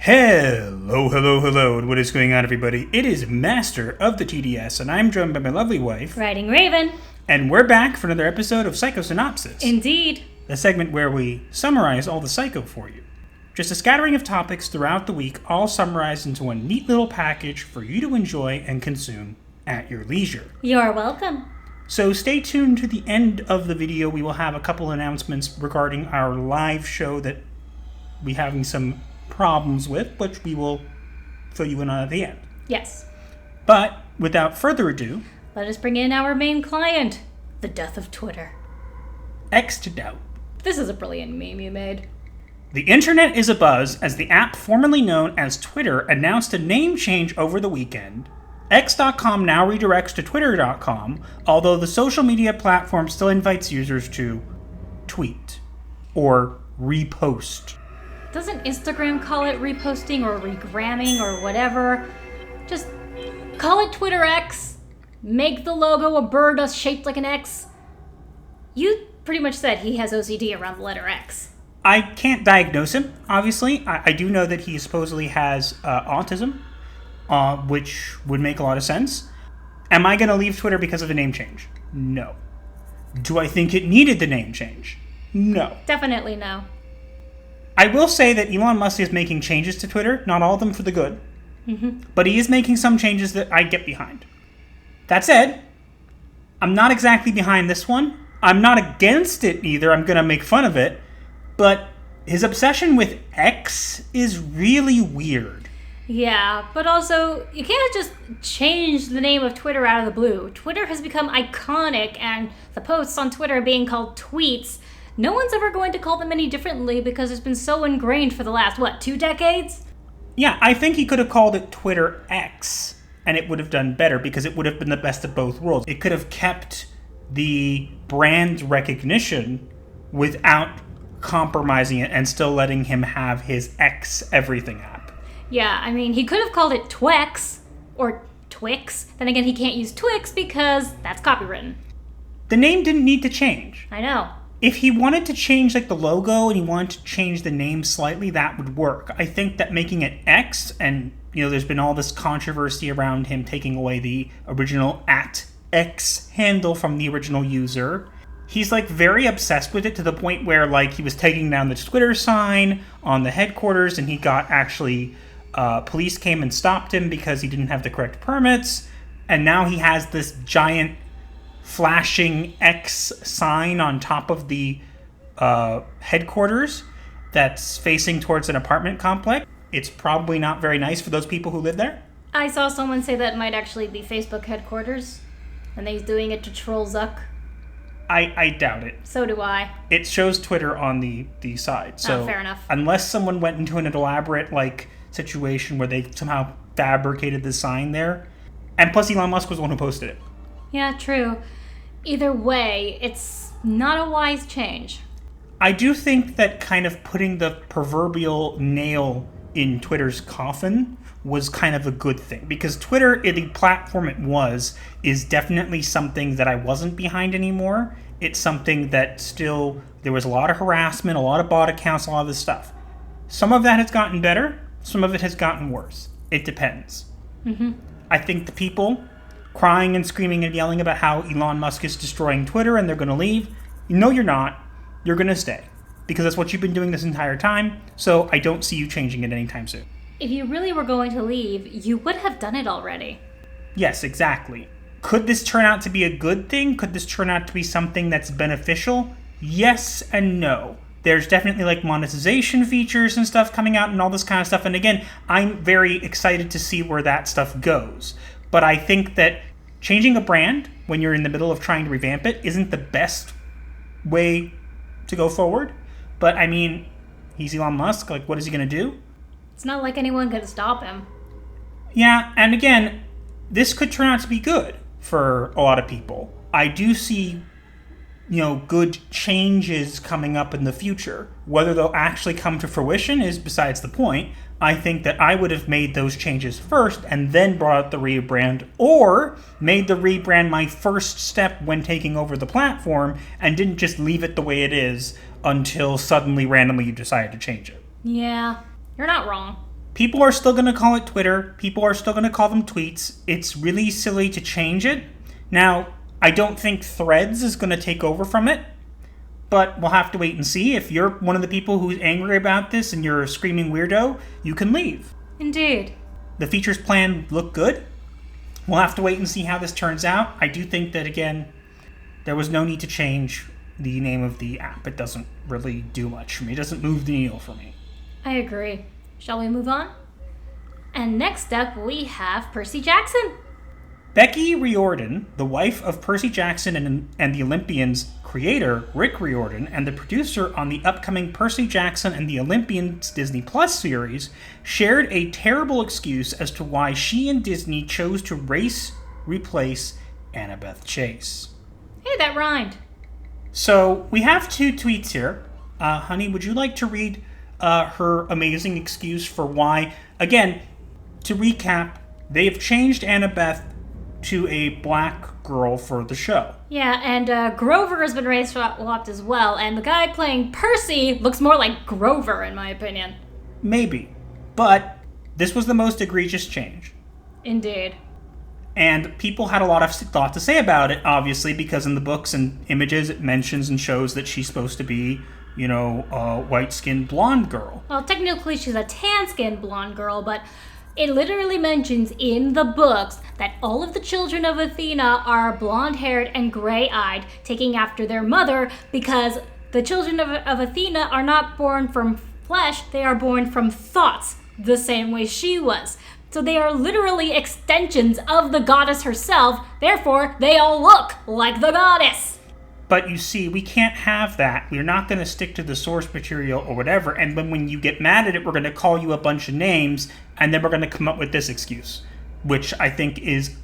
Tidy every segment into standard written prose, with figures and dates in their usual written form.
Hello, and what is going on, everybody? It is Master of the TDS, and I'm joined by my lovely wife, WritingRaven. And we're back for another episode of Psycho-Synopsis. Indeed. A segment where we summarize all the Psycho for you. Just a scattering of topics throughout the week, all summarized into one neat little package for you to enjoy and consume at your leisure. You're welcome. So stay tuned to the end of the video. We will have a couple announcements regarding our live show that we're having some problems with, which we will fill you in on at the end. Yes. But without further ado, let us bring in our main client, the death of Twitter. X to doubt. This is a brilliant meme you made. The internet is abuzz as the app formerly known as Twitter announced a name change over the weekend. X.com now redirects to Twitter.com, although the social media platform still invites users to tweet or repost. Doesn't Instagram call it reposting or regramming or whatever? Just call it Twitter X. Make the logo a bird shaped like an X. You pretty much said he has OCD around the letter X. I can't diagnose him, obviously. I do know that he supposedly has autism, which would make a lot of sense. Am I going to leave Twitter because of the name change? No. Do I think it needed the name change? No. Definitely no. I will say that Elon Musk is making changes to Twitter, not all of them for the good, but he is making some changes that I get behind. That said, I'm not exactly behind this one. I'm not against it either. I'm going to make fun of it. But his obsession with X is really weird. Yeah, but also, you can't just change the name of Twitter out of the blue. Twitter has become iconic, and the posts on Twitter being called tweets, no one's ever going to call them any differently because it's been so ingrained for the last, 2 decades? Yeah, I think he could have called it Twitter X, and it would have done better because it would have been the best of both worlds. It could have kept the brand recognition without compromising it and still letting him have his X everything app. Yeah, I mean, he could have called it Twex or Twix. Then again, he can't use Twix because that's copywritten. The name didn't need to change. I know. If he wanted to change the logo and he wanted to change the name slightly, that would work. I think that making it X, and there's been all this controversy around him taking away the original @X handle from the original user. He's very obsessed with it to the point where he was taking down the Twitter sign on the headquarters, and he got police came and stopped him because he didn't have the correct permits. And now he has this giant flashing X sign on top of the headquarters that's facing towards an apartment complex. It's probably not very nice for those people who live there. I saw someone say that might actually be Facebook headquarters, and he's doing it to troll Zuck. I doubt it. So do I. It shows Twitter on the side. So fair enough. Unless someone went into an elaborate situation where they somehow fabricated the sign there. And plus Elon Musk was the one who posted it. Yeah, true. Either way, it's not a wise change. I do think that kind of putting the proverbial nail in Twitter's coffin was kind of a good thing, because Twitter, the platform it was, is definitely something that I wasn't behind anymore. It's something that still, there was a lot of harassment, a lot of bot accounts, a lot of this stuff. Some of that has gotten better, some of it has gotten worse. It depends. I think the people crying and screaming and yelling about how Elon Musk is destroying Twitter and they're going to leave, no, you're not. You're going to stay, because that's what you've been doing this entire time, so I don't see you changing it anytime soon. If you really were going to leave, you would have done it already. Yes, exactly. Could this turn out to be a good thing? Could this turn out to be something that's beneficial? Yes and no. There's definitely monetization features and stuff coming out and all this kind of stuff. And again, I'm very excited to see where that stuff goes. But I think that changing a brand when you're in the middle of trying to revamp it isn't the best way to go forward. But I mean, he's Elon Musk. What is he going to do? It's not like anyone could stop him. Yeah, and again, this could turn out to be good for a lot of people. I do see, good changes coming up in the future. Whether they'll actually come to fruition is besides the point. I think that I would have made those changes first and then brought out the rebrand, or made the rebrand my first step when taking over the platform and didn't just leave it the way it is until suddenly randomly you decided to change it. Yeah, you're not wrong. People are still going to call it Twitter. People are still going to call them tweets. It's really silly to change it. Now, I don't think Threads is going to take over from it, but we'll have to wait and see. If you're one of the people who's angry about this and you're a screaming weirdo, you can leave. Indeed. The features plan look good. We'll have to wait and see how this turns out. I do think that, again, there was no need to change the name of the app. It doesn't really do much for me. It doesn't move the needle for me. I agree. Shall we move on? And next up, we have Percy Jackson. Becky Riordan, the wife of Percy Jackson and the Olympians' creator, Rick Riordan, and the producer on the upcoming Percy Jackson and the Olympians Disney Plus series, shared a terrible excuse as to why she and Disney chose to replace Annabeth Chase. Hey, that rhymed. So, we have 2 tweets here. Honey, would you like to read her amazing excuse for why? Again, to recap, they have changed Annabeth to a black girl for the show. Yeah, and Grover has been race swapped as well, and the guy playing Percy looks more like Grover, in my opinion. Maybe. But this was the most egregious change. Indeed. And people had a lot of thought to say about it, obviously, because in the books and images it mentions and shows that she's supposed to be, a white-skinned blonde girl. Well, technically she's a tan-skinned blonde girl, but it literally mentions in the books that all of the children of Athena are blonde-haired and gray-eyed, taking after their mother, because the children of Athena are not born from flesh, they are born from thoughts, the same way she was. So they are literally extensions of the goddess herself, therefore they all look like the goddess. But you see, we can't have that. We're not going to stick to the source material or whatever, and when you get mad at it, we're going to call you a bunch of names, and then we're going to come up with this excuse, which I think is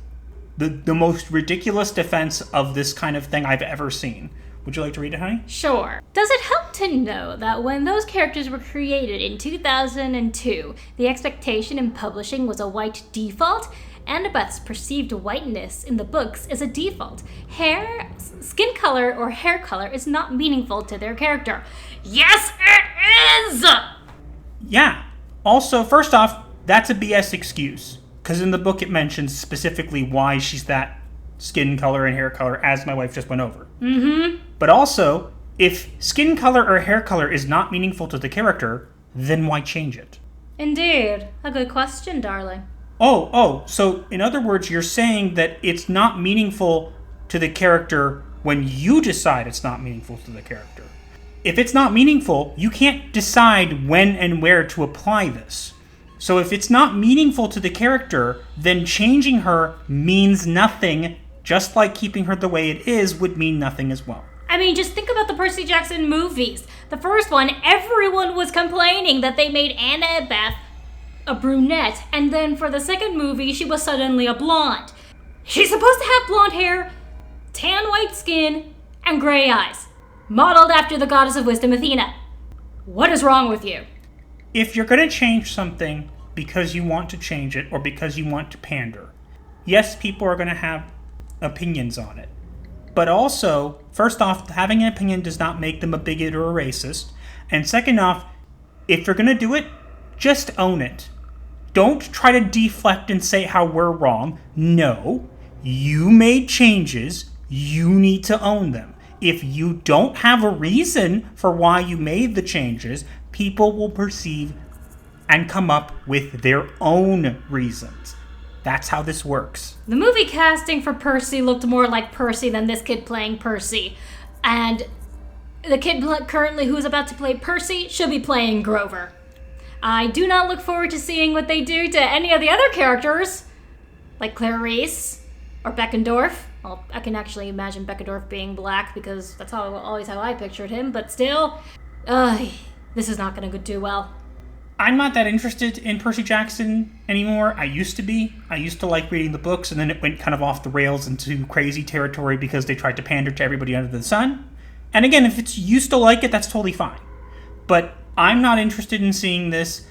the most ridiculous defense of this kind of thing I've ever seen. Would you like to read it, honey? Sure. Does it help to know that when those characters were created in 2002, the expectation in publishing was a white default? Annabeth's perceived whiteness in the books is a default. Hair, skin color, or hair color is not meaningful to their character. Yes, it is! Yeah. Also, first off, that's a BS excuse. Because in the book it mentions specifically why she's that skin color and hair color, as my wife just went over. Mm-hmm. But also, if skin color or hair color is not meaningful to the character, then why change it? Indeed. A good question, darling. So in other words, you're saying that it's not meaningful to the character when you decide it's not meaningful to the character. If it's not meaningful, you can't decide when and where to apply this. So if it's not meaningful to the character, then changing her means nothing, just like keeping her the way it is would mean nothing as well. I mean, just think about the Percy Jackson movies. The first one, everyone was complaining that they made Annabeth a brunette, and then for the second movie, she was suddenly a blonde. She's supposed to have blonde hair, tan white skin, and gray eyes, modeled after the goddess of wisdom, Athena. What is wrong with you? If you're going to change something because you want to change it or because you want to pander, yes, people are going to have opinions on it. But also, first off, having an opinion does not make them a bigot or a racist. And second off, if you're going to do it, just own it. Don't try to deflect and say how we're wrong. No, you made changes. You need to own them. If you don't have a reason for why you made the changes, people will perceive and come up with their own reasons. That's how this works. The movie casting for Percy looked more like Percy than this kid playing Percy. And the kid currently who's about to play Percy should be playing Grover. I do not look forward to seeing what they do to any of the other characters, like Clarice or Beckendorf. Well, I can actually imagine Beckendorf being black because that's always how I pictured him, but still, this is not going to do well. I'm not that interested in Percy Jackson anymore. I used to be. I used to like reading the books, and then it went kind of off the rails into crazy territory because they tried to pander to everybody under the sun. And again, if it's you still like it, that's totally fine. But I'm not interested in seeing this.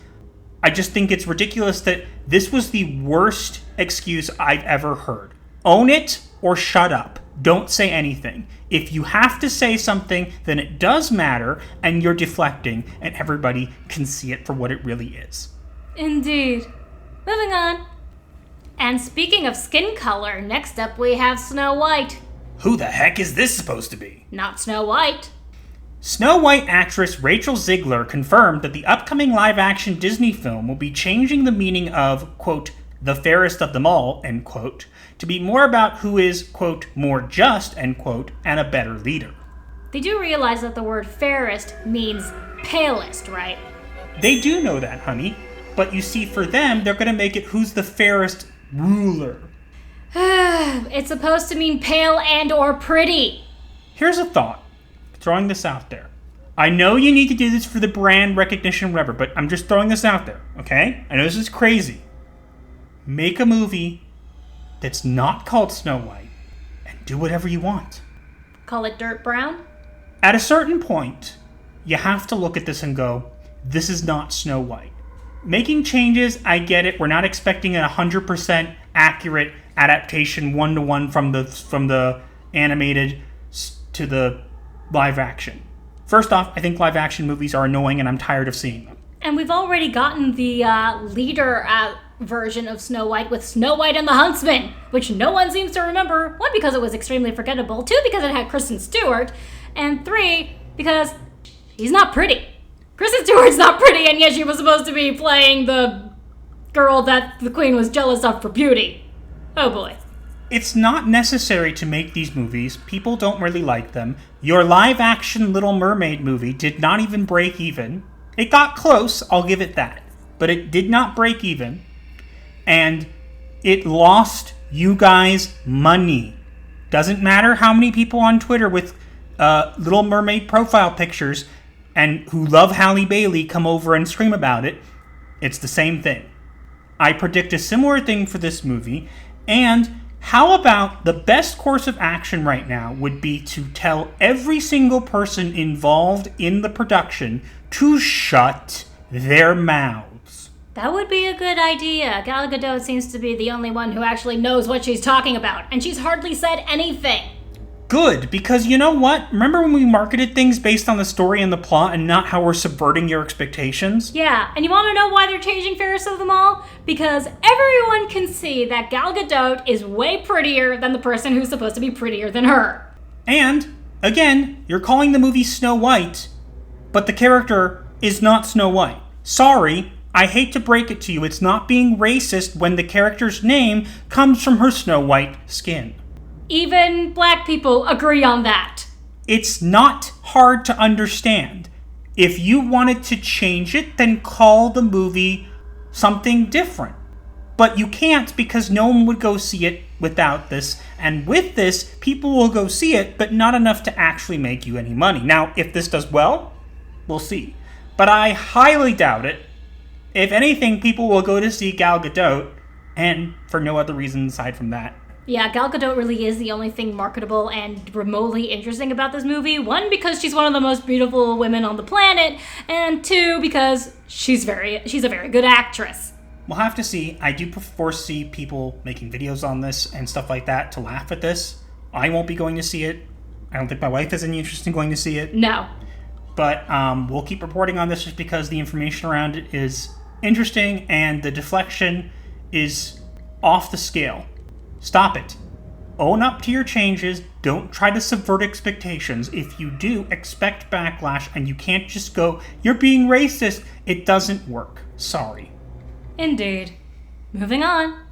I just think it's ridiculous that this was the worst excuse I've ever heard. Own it or shut up. Don't say anything. If you have to say something, then it does matter, and you're deflecting, and everybody can see it for what it really is. Indeed. Moving on. And speaking of skin color, next up we have Snow White. Who the heck is this supposed to be? Not Snow White. Snow White actress Rachel Ziegler confirmed that the upcoming live-action Disney film will be changing the meaning of, quote, the fairest of them all, end quote, to be more about who is, quote, more just, end quote, and a better leader. They do realize that the word fairest means palest, right? They do know that, honey. But you see, for them, they're going to make it who's the fairest ruler. It's supposed to mean pale and or pretty. Here's a thought. Throwing this out there. I know you need to do this for the brand recognition, whatever, but I'm just throwing this out there, okay? I know this is crazy. Make a movie that's not called Snow White and do whatever you want. Call it Dirt Brown? At a certain point, you have to look at this and go, this is not Snow White. Making changes, I get it. We're not expecting a 100% accurate adaptation one-to-one from the animated to the live action. First off, I think live action movies are annoying and I'm tired of seeing them. And we've already gotten the leader version of Snow White with Snow White and the Huntsman, which no one seems to remember. 1, because it was extremely forgettable. 2, because it had Kristen Stewart. And 3, because she's not pretty. Kristen Stewart's not pretty, and yet she was supposed to be playing the girl that the queen was jealous of for beauty. Oh boy. It's not necessary to make these movies. People don't really like them. Your live-action Little Mermaid movie did not even break even. It got close, I'll give it that. But it did not break even. And it lost you guys money. Doesn't matter how many people on Twitter with Little Mermaid profile pictures and who love Halle Bailey come over and scream about it. It's the same thing. I predict a similar thing for this movie. And how about the best course of action right now would be to tell every single person involved in the production to shut their mouths. That would be a good idea. Gal Gadot seems to be the only one who actually knows what she's talking about, and she's hardly said anything. Good, because you know what? Remember when we marketed things based on the story and the plot and not how we're subverting your expectations? Yeah, and you want to know why they're changing Fairest of them all? Because everyone can see that Gal Gadot is way prettier than the person who's supposed to be prettier than her. And, again, you're calling the movie Snow White, but the character is not Snow White. Sorry, I hate to break it to you, it's not being racist when the character's name comes from her Snow White skin. Even black people agree on that. It's not hard to understand. If you wanted to change it, then call the movie something different. But you can't because no one would go see it without this. And with this, people will go see it, but not enough to actually make you any money. Now, if this does well, we'll see. But I highly doubt it. If anything, people will go to see Gal Gadot, and for no other reason aside from that. Yeah, Gal Gadot really is the only thing marketable and remotely interesting about this movie. 1, because she's one of the most beautiful women on the planet, and 2, because she's a very good actress. We'll have to see. I do foresee people making videos on this and stuff like that to laugh at this. I won't be going to see it. I don't think my wife has any interest in going to see it. No. But we'll keep reporting on this just because the information around it is interesting and the deflection is off the scale. Stop it. Own up to your changes. Don't try to subvert expectations. If you do, expect backlash, and you can't just go, you're being racist. It doesn't work. Sorry. Indeed. Moving on.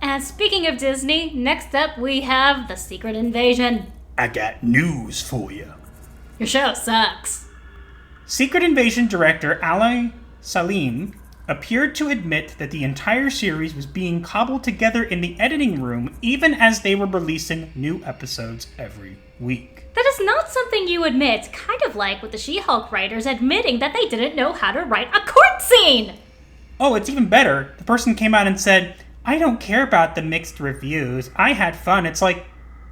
And speaking of Disney, next up we have The Secret Invasion. I got news for you. Your show sucks. Secret Invasion director Ali Salim appeared to admit that the entire series was being cobbled together in the editing room even as they were releasing new episodes every week. That is not something you admit, kind of like with the She-Hulk writers admitting that they didn't know how to write a court scene! Oh, it's even better. The person came out and said, I don't care about the mixed reviews. I had fun. It's like,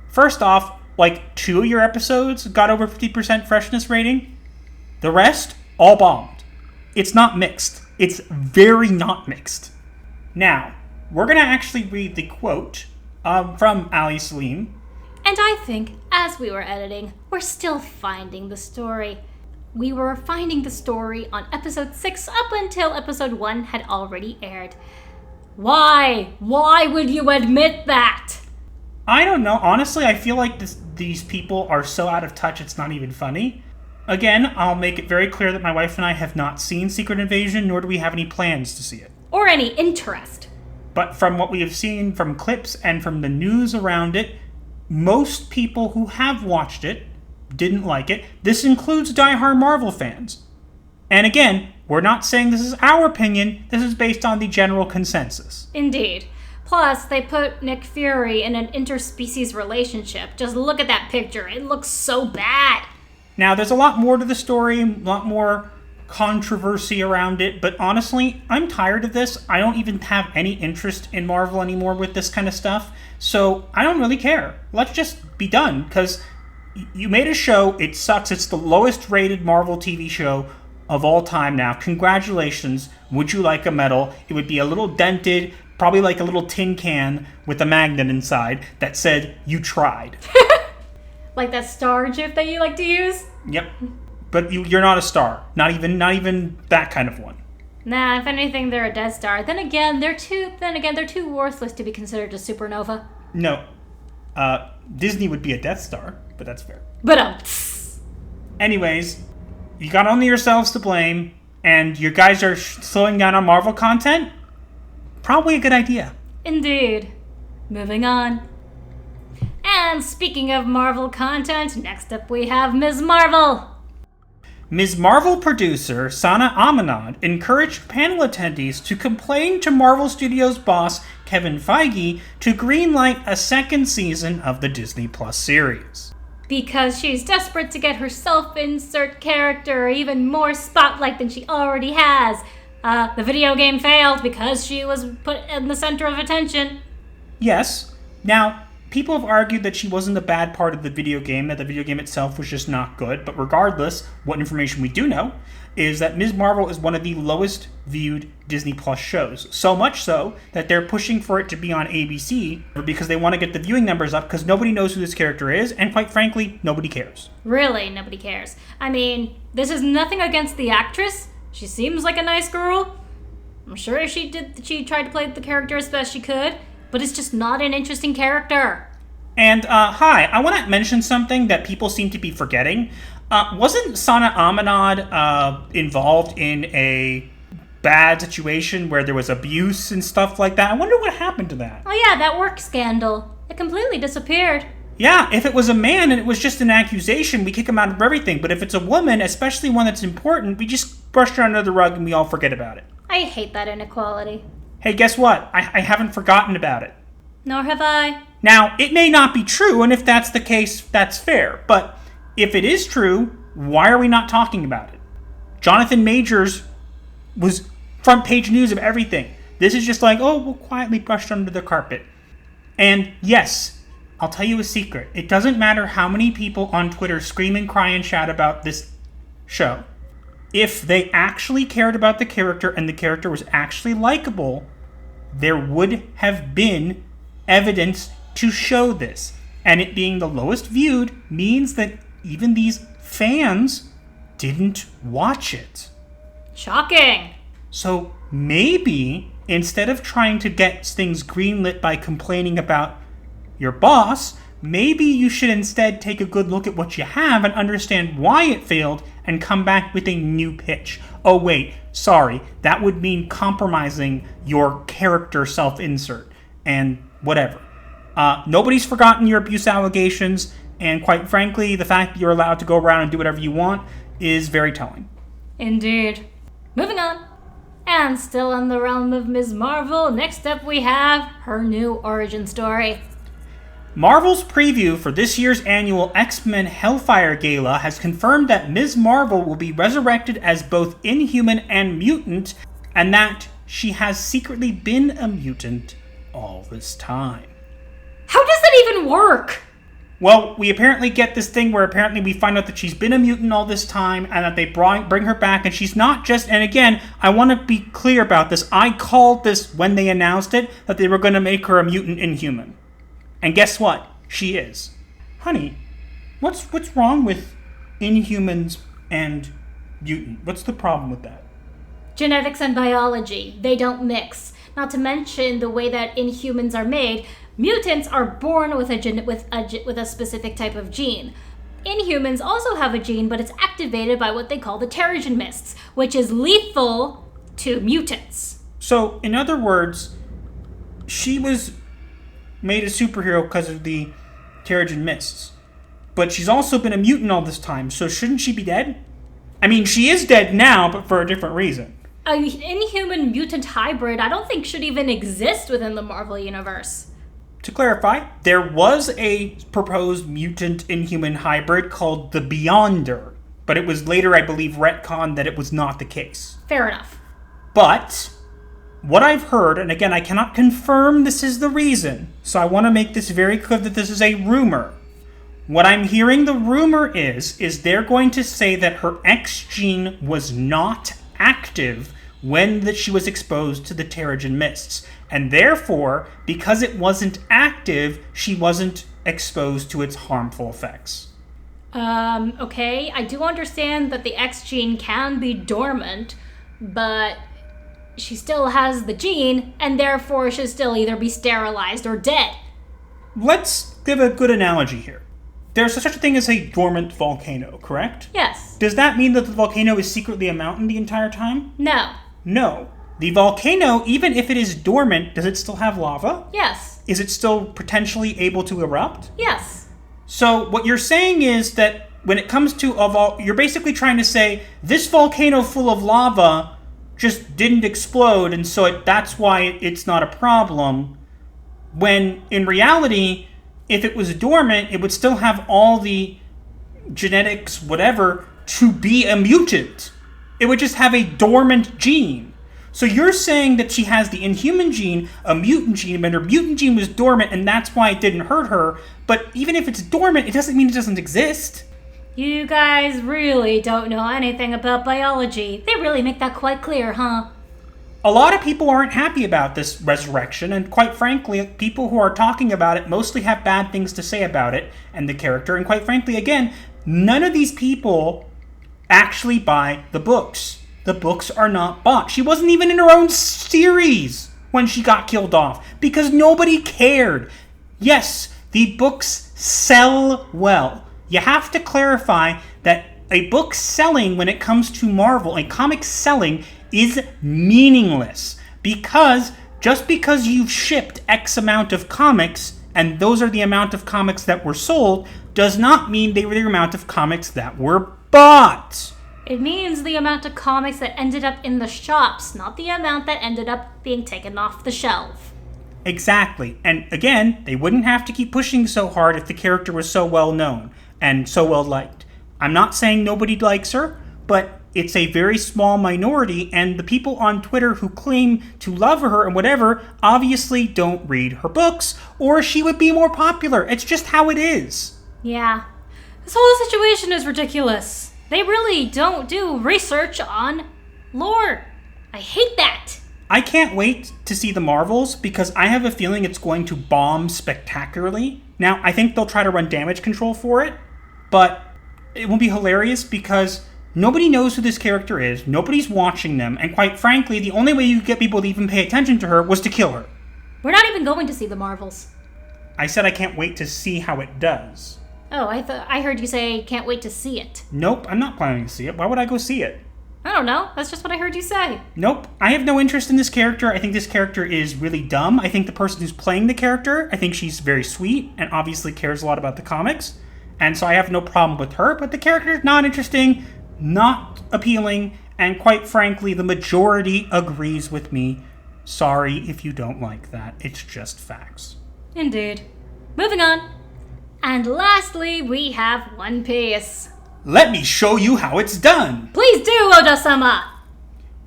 first off, like 2 of your episodes got over 50% freshness rating. The rest, all bombed. It's not mixed. It's very not mixed. Now, we're going to actually read the quote from Ali Salim. And I think, as we were editing, we're still finding the story. We were finding the story on episode 6 up until episode 1 had already aired. Why? Why would you admit that? I don't know. Honestly, I feel like these people are so out of touch it's not even funny. Again, I'll make it very clear that my wife and I have not seen Secret Invasion, nor do we have any plans to see it. Or any interest. But from what we have seen from clips and from the news around it, most people who have watched it didn't like it. This includes diehard Marvel fans. And again, we're not saying this is our opinion, this is based on the general consensus. Indeed. Plus, they put Nick Fury in an interspecies relationship. Just look at that picture. It looks so bad. Now, there's a lot more to the story, a lot more controversy around it, but honestly, I'm tired of this. I don't even have any interest in Marvel anymore with this kind of stuff, so I don't really care. Let's just be done, because you made a show, it sucks, it's the lowest rated Marvel TV show of all time now. Congratulations. Would you like a medal? It would be a little dented, probably like a little tin can with a magnet inside that said, "You tried." Like that star gif that you like to use? Yep. But you're not a star. Not even that kind of one. Nah, if anything, they're a Death Star. Then again, they're too worthless to be considered a supernova. No. Disney would be a Death Star, but that's fair. But anyways, you got only yourselves to blame, and you guys are slowing down on Marvel content? Probably a good idea. Indeed. Moving on. And speaking of Marvel content, next up we have Ms. Marvel. Ms. Marvel producer Sana Amanad encouraged panel attendees to complain to Marvel Studios boss Kevin Feige to greenlight a second season of the Disney Plus series. Because she's desperate to get her self-insert character even more spotlight than she already has. The video game failed because she was put in the center of attention. Yes. Now, people have argued that she wasn't a bad part of the video game, that the video game itself was just not good, but regardless, what information we do know is that Ms. Marvel is one of the lowest viewed Disney Plus shows. So much so that they're pushing for it to be on ABC because they want to get the viewing numbers up because nobody knows who this character is, and quite frankly, nobody cares. Really, nobody cares. I mean, this is nothing against the actress. She seems like a nice girl. I'm sure she tried to play the character as best she could, but it's just not an interesting character. And, hi, I want to mention something that people seem to be forgetting. Wasn't Sana Amanad involved in a bad situation where there was abuse and stuff like that? I wonder what happened to that. Oh yeah, that work scandal. It completely disappeared. Yeah, if it was a man and it was just an accusation, we kick him out of everything. But if it's a woman, especially one that's important, we just brush her under the rug and we all forget about it. I hate that inequality. Hey, guess what? I haven't forgotten about it. Nor have I. Now, it may not be true, and if that's the case, that's fair. But if it is true, why are we not talking about it? Jonathan Majors was front page news of everything. This is just like, oh, we'll quietly brush under the carpet. And yes, I'll tell you a secret. It doesn't matter how many people on Twitter scream and cry and shout about this show. If they actually cared about the character and the character was actually likable, there would have been evidence to show this. And it being the lowest viewed means that even these fans didn't watch it. Shocking. So maybe instead of trying to get things greenlit by complaining about your boss, maybe you should instead take a good look at what you have and understand why it failed and come back with a new pitch. Oh wait, sorry, that would mean compromising your character self-insert and whatever. Nobody's forgotten your abuse allegations, and quite frankly, the fact that you're allowed to go around and do whatever you want is very telling. Indeed. Moving on. And still in the realm of Ms. Marvel, next up we have her new origin story. Marvel's preview for this year's annual X-Men Hellfire Gala has confirmed that Ms. Marvel will be resurrected as both Inhuman and mutant, and that she has secretly been a mutant all this time. How does that even work? Well, we apparently get this thing where apparently we find out that she's been a mutant all this time and that they bring her back, and she's not just... And again, I want to be clear about this. I called this when they announced it, that they were going to make her a mutant Inhuman. And guess what? She is. Honey, what's wrong with Inhumans and mutant. What's the problem with that? Genetics and biology, they don't mix. Not to mention the way that Inhumans are made. Mutants are born with a specific type of gene. Inhumans also have a gene, but it's activated by what they call the Terrigen Mists, which is lethal to mutants. So, in other words, she was made a superhero because of the Terrigen Mists. But she's also been a mutant all this time, so shouldn't she be dead? I mean, she is dead now, but for a different reason. An Inhuman mutant hybrid I don't think should even exist within the Marvel Universe. To clarify, there was a proposed mutant Inhuman hybrid called the Beyonder, but it was later, I believe, retconned that it was not the case. Fair enough. But what I've heard, and again, I cannot confirm this is the reason, so I want to make this very clear that this is a rumor. What I'm hearing the rumor is they're going to say that her X gene was not active when she was exposed to the Terrigen Mists. And therefore, because it wasn't active, she wasn't exposed to its harmful effects. Okay, I do understand that the X gene can be dormant, but she still has the gene, and therefore should still either be sterilized or dead. Let's give a good analogy here. There's such a thing as a dormant volcano, correct? Yes. Does that mean that the volcano is secretly a mountain the entire time? No. No. The volcano, even if it is dormant, does it still have lava? Yes. Is it still potentially able to erupt? Yes. So what you're saying is that when it comes to you're basically trying to say this volcano full of lava just didn't explode, and so that's why it's not a problem, when in reality, if it was dormant, it would still have all the genetics, whatever, to be a mutant. It would just have a dormant gene. So you're saying that she has the Inhuman gene, a mutant gene, and her mutant gene was dormant, and that's why it didn't hurt her. But even if it's dormant, it doesn't mean it doesn't exist. You guys really don't know anything about biology. They really make that quite clear, huh? A lot of people aren't happy about this resurrection, and quite frankly, people who are talking about it mostly have bad things to say about it and the character. And quite frankly, again, none of these people actually buy the books. The books are not bought. She wasn't even in her own series when she got killed off because nobody cared. Yes, the books sell well. You have to clarify that a book selling when it comes to Marvel, a comic selling, is meaningless. Because just because you've shipped X amount of comics, and those are the amount of comics that were sold, does not mean they were the amount of comics that were bought. It means the amount of comics that ended up in the shops, not the amount that ended up being taken off the shelf. Exactly. And again, they wouldn't have to keep pushing so hard if the character was so well known and so well liked. I'm not saying nobody likes her, but it's a very small minority, and the people on Twitter who claim to love her and whatever obviously don't read her books, or she would be more popular. It's just how it is. Yeah. This whole situation is ridiculous. They really don't do research on lore. I hate that. I can't wait to see the Marvels because I have a feeling it's going to bomb spectacularly. Now, I think they'll try to run damage control for it, but it won't be hilarious because nobody knows who this character is, nobody's watching them, and quite frankly, the only way you could get people to even pay attention to her was to kill her. We're not even going to see the Marvels. I said I can't wait to see how it does. Oh, I heard you say can't wait to see it. Nope, I'm not planning to see it. Why would I go see it? I don't know. That's just what I heard you say. Nope. I have no interest in this character. I think this character is really dumb. I think the person who's playing the character, I think she's very sweet and obviously cares a lot about the comics. And so I have no problem with her, but the character is not interesting, not appealing, and quite frankly, the majority agrees with me. Sorry if you don't like that. It's just facts. Indeed. Moving on. And lastly, we have One Piece. Let me show you how it's done! Please do, Oda-sama!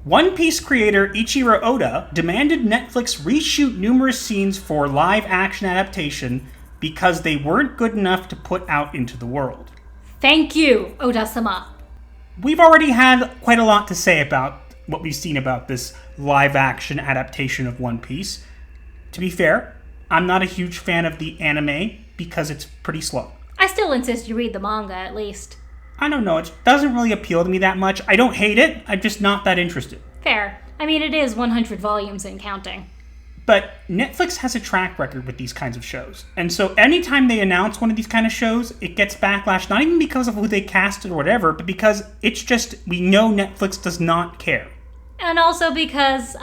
One Piece creator Ichiro Oda demanded Netflix reshoot numerous scenes for live-action adaptation because they weren't good enough to put out into the world. Thank you, Oda-sama. We've already had quite a lot to say about what we've seen about this live-action adaptation of One Piece. To be fair, I'm not a huge fan of the anime because it's pretty slow. I still insist you read the manga, at least. I don't know. It doesn't really appeal to me that much. I don't hate it. I'm just not that interested. Fair. I mean, it is 100 volumes and counting. But Netflix has a track record with these kinds of shows. And so anytime they announce one of these kind of shows, it gets backlash, not even because of who they casted or whatever, but because it's just, we know Netflix does not care. And also because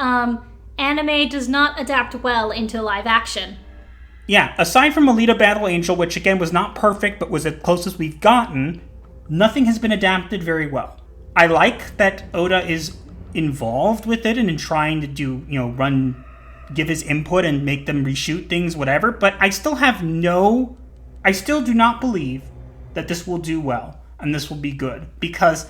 anime does not adapt well into live action. Yeah, aside from Alita Battle Angel, which again was not perfect, but was the closest we've gotten, nothing has been adapted very well. I like that Oda is involved with it and in trying to do, give his input and make them reshoot things, whatever, but I still do not believe that this will do well and this will be good, because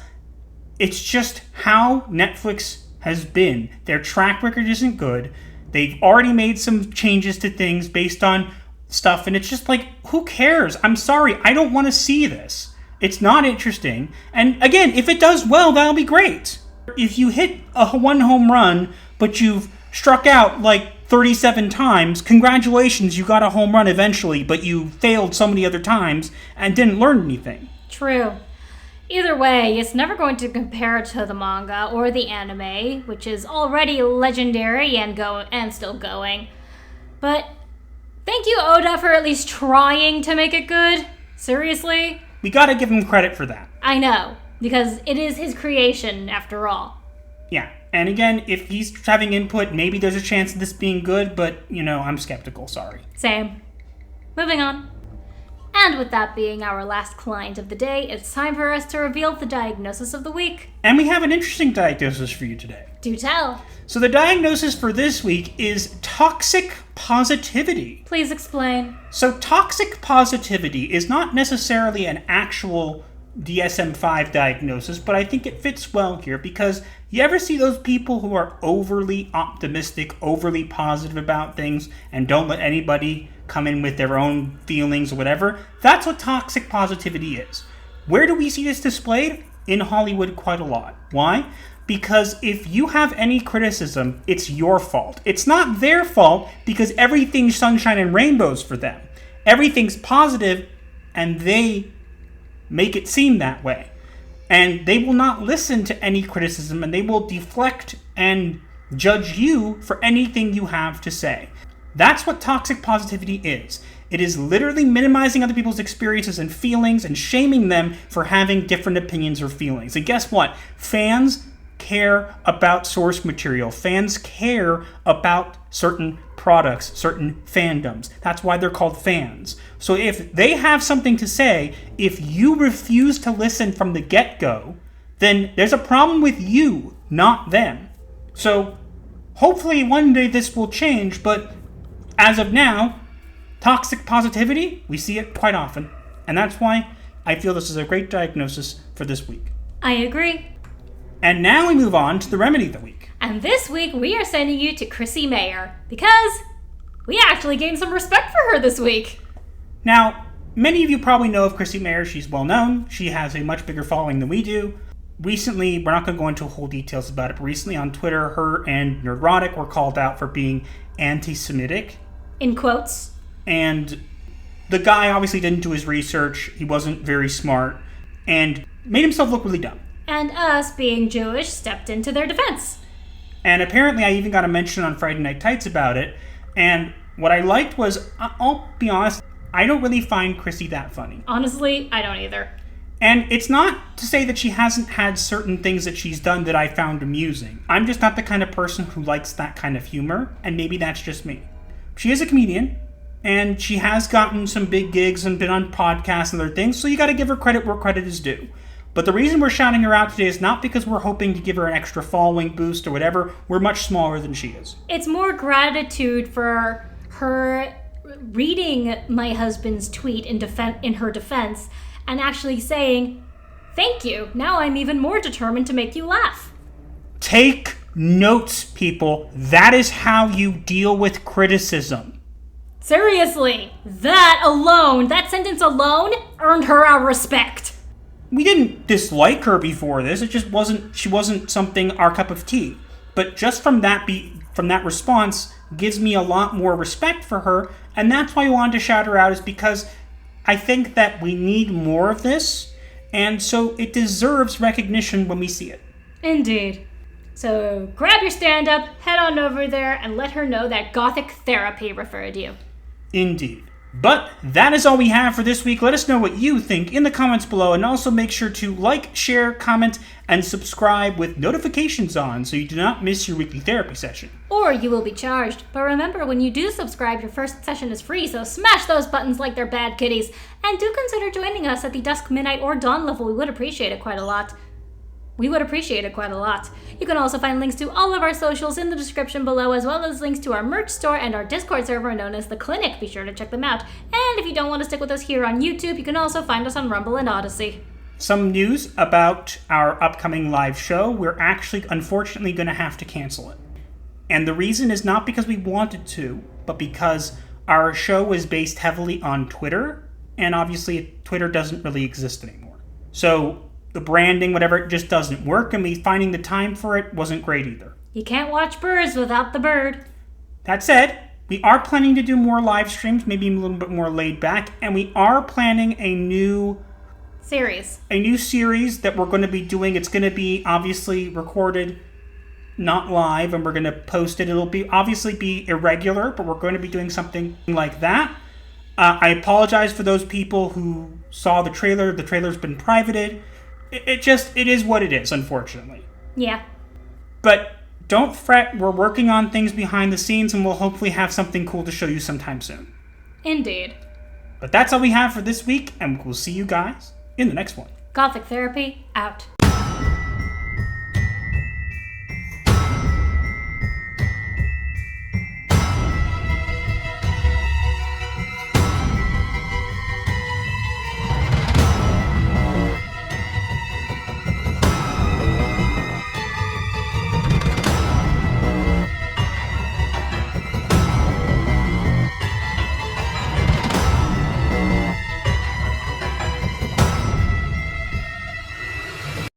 it's just how Netflix has been. Their track record isn't good. They've already made some changes to things based on stuff, and it's just like, who cares? I'm sorry, I don't want to see this. It's not interesting. And again, if it does well, that'll be great. If you hit a one home run, but you've struck out like 37 times, congratulations, you got a home run eventually, but you failed so many other times and didn't learn anything. True. Either way, it's never going to compare to the manga or the anime, which is already legendary and still going. But thank you, Oda, for at least trying to make it good. Seriously. We gotta give him credit for that. I know, because it is his creation, after all. Yeah, and again, if he's having input, maybe there's a chance of this being good, but, I'm skeptical, sorry. Same. Moving on. And with that being our last client of the day, it's time for us to reveal the diagnosis of the week. And we have an interesting diagnosis for you today. Do tell. So the diagnosis for this week is toxic positivity. Please explain. So toxic positivity is not necessarily an actual DSM-5 diagnosis, but I think it fits well here, because you ever see those people who are overly optimistic, overly positive about things, and don't let anybody come in with their own feelings or whatever? That's what toxic positivity is. Where do we see this displayed? In Hollywood quite a lot. Why? Because if you have any criticism, it's your fault. It's not their fault, because everything's sunshine and rainbows for them. Everything's positive, and they make it seem that way. And they will not listen to any criticism, and they will deflect and judge you for anything you have to say. That's what toxic positivity is. It is literally minimizing other people's experiences and feelings and shaming them for having different opinions or feelings. And guess what? Fans care about source material. Fans care about certain products, certain fandoms. That's why they're called fans. So if they have something to say, if you refuse to listen from the get-go, then there's a problem with you, not them. So hopefully one day this will change, but as of now, toxic positivity, we see it quite often. And that's why I feel this is a great diagnosis for this week. I agree. And now we move on to the remedy of the week. And this week we are sending you to Chrissy Mayer, because we actually gained some respect for her this week. Now, many of you probably know of Chrissy Mayer. She's well known. She has a much bigger following than we do. Recently, we're not going to go into whole details about it, but recently on Twitter, her and Neurotic were called out for being anti-Semitic. In quotes. And the guy obviously didn't do his research. He wasn't very smart and made himself look really dumb. And us, being Jewish, stepped into their defense. And apparently I even got a mention on Friday Night Tights about it. And what I liked was, I'll be honest, I don't really find Chrissy that funny. Honestly, I don't either. And it's not to say that she hasn't had certain things that she's done that I found amusing. I'm just not the kind of person who likes that kind of humor, and maybe that's just me. She is a comedian, and she has gotten some big gigs and been on podcasts and other things, so you gotta give her credit where credit is due. But the reason we're shouting her out today is not because we're hoping to give her an extra following boost or whatever. We're much smaller than she is. It's more gratitude for her reading my husband's tweet in her defense and actually saying, "Thank you. Now I'm even more determined to make you laugh." Take notes, people. That is how you deal with criticism. Seriously, that sentence alone earned her our respect. We didn't dislike her before this. It just she wasn't something our cup of tea. But just from that response gives me a lot more respect for her, and that's why I wanted to shout her out, is because I think that we need more of this, and so it deserves recognition when we see it. Indeed. So grab your stand-up, head on over there, and let her know that Gothic Therapy referred you. Indeed. But that is all we have for this week. Let us know what you think in the comments below, and also make sure to like, share, comment, and subscribe with notifications on so you do not miss your weekly therapy session. Or you will be charged. But remember, when you do subscribe, your first session is free, so smash those buttons like they're bad kitties. And do consider joining us at the dusk, midnight, or dawn level. We would appreciate it quite a lot. You can also find links to all of our socials in the description below, as well as links to our merch store and our Discord server known as The Clinic. Be sure to check them out. And if you don't want to stick with us here on YouTube, you can also find us on Rumble and Odyssey. Some news about our upcoming live show. We're actually, unfortunately, going to have to cancel it. And the reason is not because we wanted to, but because our show is based heavily on Twitter, and obviously Twitter doesn't really exist anymore. So the branding, whatever, it just doesn't work, and finding the time for it wasn't great either. You can't watch birds without the bird. That said, we are planning to do more live streams, maybe a little bit more laid back, and we are planning a new series that we're going to be doing. It's going to be obviously recorded, not live, and we're going to post it. It'll be obviously be irregular, but we're going to be doing something like that. I apologize for those people who saw the trailer. The trailer's been privated. It is what it is, unfortunately. Yeah. But don't fret, we're working on things behind the scenes, and we'll hopefully have something cool to show you sometime soon. Indeed. But that's all we have for this week, and we'll see you guys in the next one. Gothic Therapy, out.